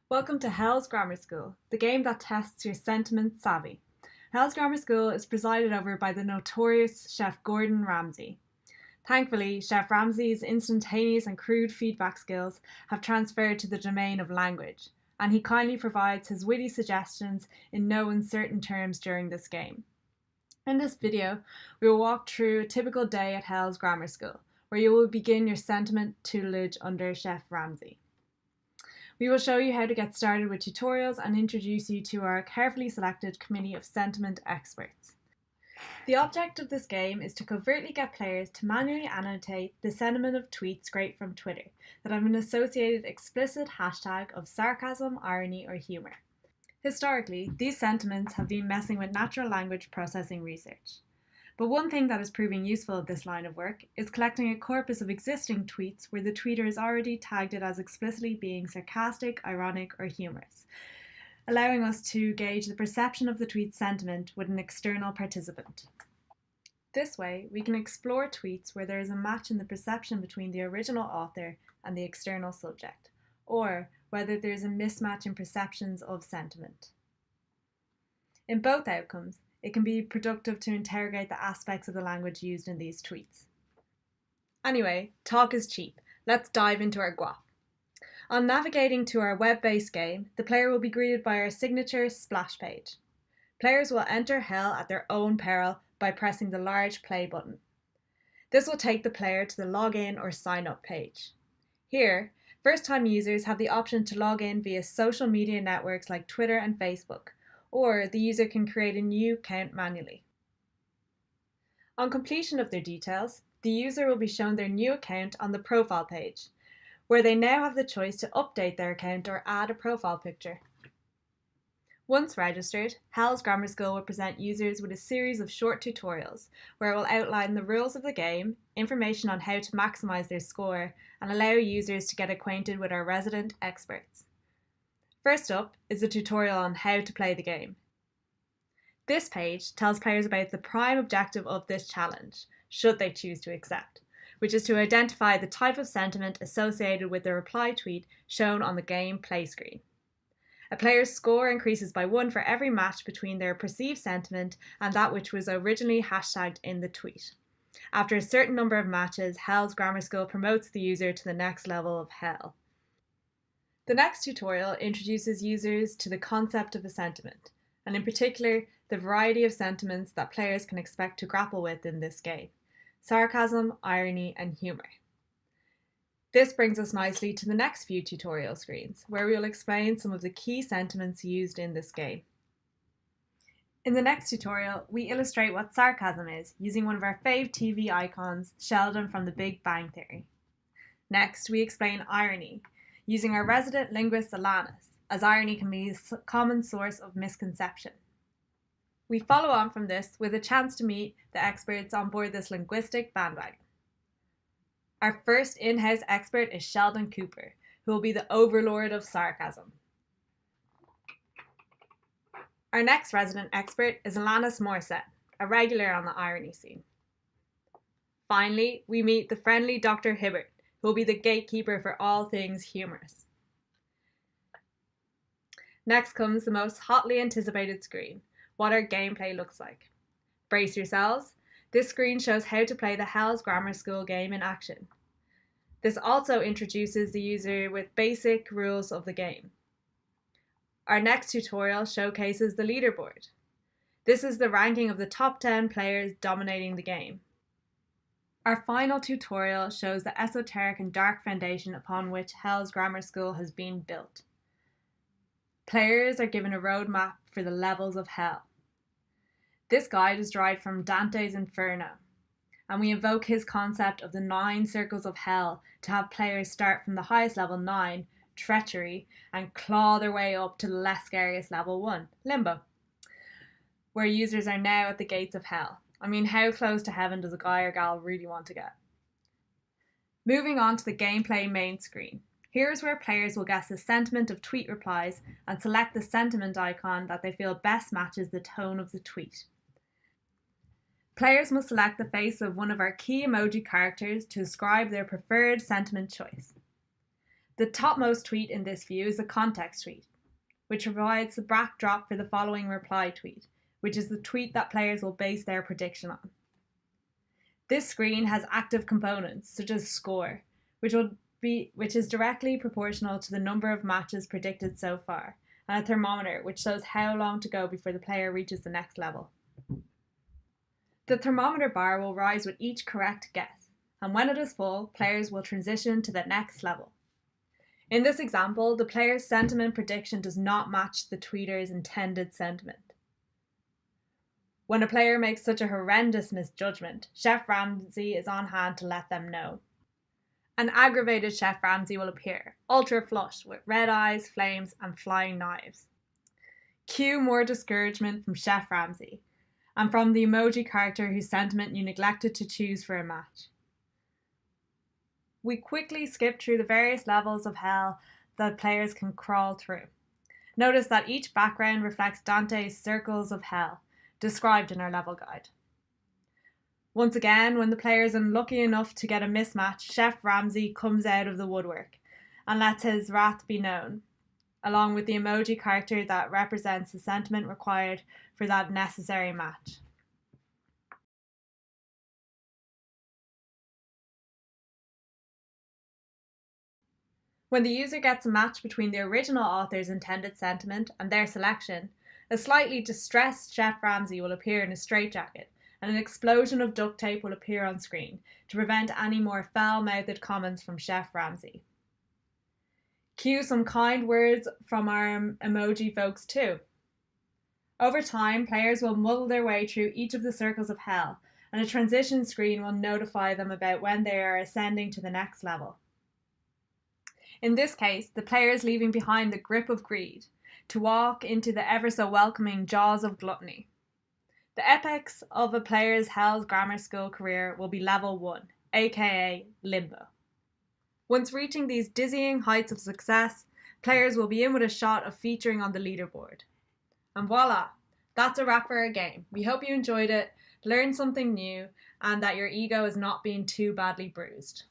Welcome to Hell's Grammar School, the game that tests your sentiment savvy. Hell's Grammar School is presided over by the notorious Chef Gordon Ramsay. Thankfully, Chef Ramsay's instantaneous and crude feedback skills have transferred to the domain of language, and he kindly provides his witty suggestions in no uncertain terms during this game. In this video, we will walk through a typical day at Hell's Grammar School, where you will begin your sentiment tutelage under Chef Ramsay. We will show you how to get started with tutorials and introduce you to our carefully selected committee of sentiment experts. The object of this game is to covertly get players to manually annotate the sentiment of tweets scraped from Twitter that have an associated explicit hashtag of sarcasm, irony, or humour. Historically, these sentiments have been messing with natural language processing research. But one thing that is proving useful in this line of work is collecting a corpus of existing tweets where the tweeter is already tagged it as explicitly being sarcastic, ironic, or humorous, allowing us to gauge the perception of the tweet's sentiment with an external participant. This way, we can explore tweets where there is a match in the perception between the original author and the external subject, or whether there is a mismatch in perceptions of sentiment. In both outcomes, it can be productive to interrogate the aspects of the language used in these tweets. Anyway, talk is cheap. Let's dive into our GWAP. On navigating to our web-based game, the player will be greeted by our signature splash page. Players will enter Hell at their own peril by pressing the large play button. This will take the player to the login or sign up page. Here, first-time users have the option to log in via social media networks like Twitter and Facebook, or the user can create a new account manually. On completion of their details, the user will be shown their new account on the profile page, where they now have the choice to update their account or add a profile picture. Once registered, Hell's Grammar School will present users with a series of short tutorials where it will outline the rules of the game, information on how to maximise their score, and allow users to get acquainted with our resident experts. First up is a tutorial on how to play the game. This page tells players about the prime objective of this challenge, should they choose to accept, which is to identify the type of sentiment associated with the reply tweet shown on the game play screen. A player's score increases by 1 for every match between their perceived sentiment and that which was originally hashtagged in the tweet. After a certain number of matches, Hell's Grammar School promotes the user to the next level of Hell. The next tutorial introduces users to the concept of a sentiment, and in particular, the variety of sentiments that players can expect to grapple with in this game: sarcasm, irony, and humour. This brings us nicely to the next few tutorial screens, where we will explain some of the key sentiments used in this game. In the next tutorial, we illustrate what sarcasm is, using one of our fave TV icons, Sheldon from The Big Bang Theory. Next, we explain irony, using our resident linguist Alanis, as irony can be a common source of misconception. We follow on from this with a chance to meet the experts on board this linguistic bandwagon. Our first in-house expert is Sheldon Cooper, who will be the overlord of sarcasm. Our next resident expert is Alanis Morissette, a regular on the irony scene. Finally, we meet the friendly Dr. Hibbert, who will be the gatekeeper for all things humorous. Next comes the most hotly anticipated screen, what our gameplay looks like. Brace yourselves, this screen shows how to play the Hell's Grammar School game in action. This also introduces the user with basic rules of the game. Our next tutorial showcases the leaderboard. This is the ranking of the top 10 players dominating the game. Our final tutorial shows the esoteric and dark foundation upon which Hell's Grammar School has been built. Players are given a roadmap for the levels of Hell. This guide is derived from Dante's Inferno, and we invoke his concept of the 9 circles of Hell to have players start from the highest level 9, Treachery, and claw their way up to the less scariest level 1, Limbo, where users are now at the gates of Hell. I mean, how close to heaven does a guy or gal really want to get? Moving on to the gameplay main screen. Here's where players will guess the sentiment of tweet replies and select the sentiment icon that they feel best matches the tone of the tweet. Players must select the face of one of our key emoji characters to ascribe their preferred sentiment choice. The topmost tweet in this view is the context tweet, which provides the backdrop for the following reply tweet, which is the tweet that players will base their prediction on. This screen has active components, such as score, which is directly proportional to the number of matches predicted so far, and a thermometer, which shows how long to go before the player reaches the next level. The thermometer bar will rise with each correct guess, and when it is full, players will transition to the next level. In this example, the player's sentiment prediction does not match the tweeter's intended sentiment. When a player makes such a horrendous misjudgment, Chef Ramsay is on hand to let them know. An aggravated Chef Ramsay will appear, ultra flushed, with red eyes, flames, and flying knives. Cue more discouragement from Chef Ramsay, and from the emoji character whose sentiment you neglected to choose for a match. We quickly skip through the various levels of hell that players can crawl through. Notice that each background reflects Dante's circles of hell, described in our level guide. Once again, when the player is unlucky enough to get a mismatch, Chef Ramsay comes out of the woodwork and lets his wrath be known, along with the emoji character that represents the sentiment required for that necessary match. When the user gets a match between the original author's intended sentiment and their selection, a slightly distressed Chef Ramsay will appear in a straitjacket, and an explosion of duct tape will appear on screen to prevent any more foul-mouthed comments from Chef Ramsay. Cue some kind words from our emoji folks too. Over time, players will muddle their way through each of the circles of hell, and a transition screen will notify them about when they are ascending to the next level. In this case, the player is leaving behind the grip of greed to walk into the ever so welcoming jaws of gluttony. The apex of a player's Hell's Grammar School career will be level 1, aka Limbo. Once reaching these dizzying heights of success, players will be in with a shot of featuring on the leaderboard. And voila, that's a wrap for our game. We hope you enjoyed it, learned something new, and that your ego is not being too badly bruised.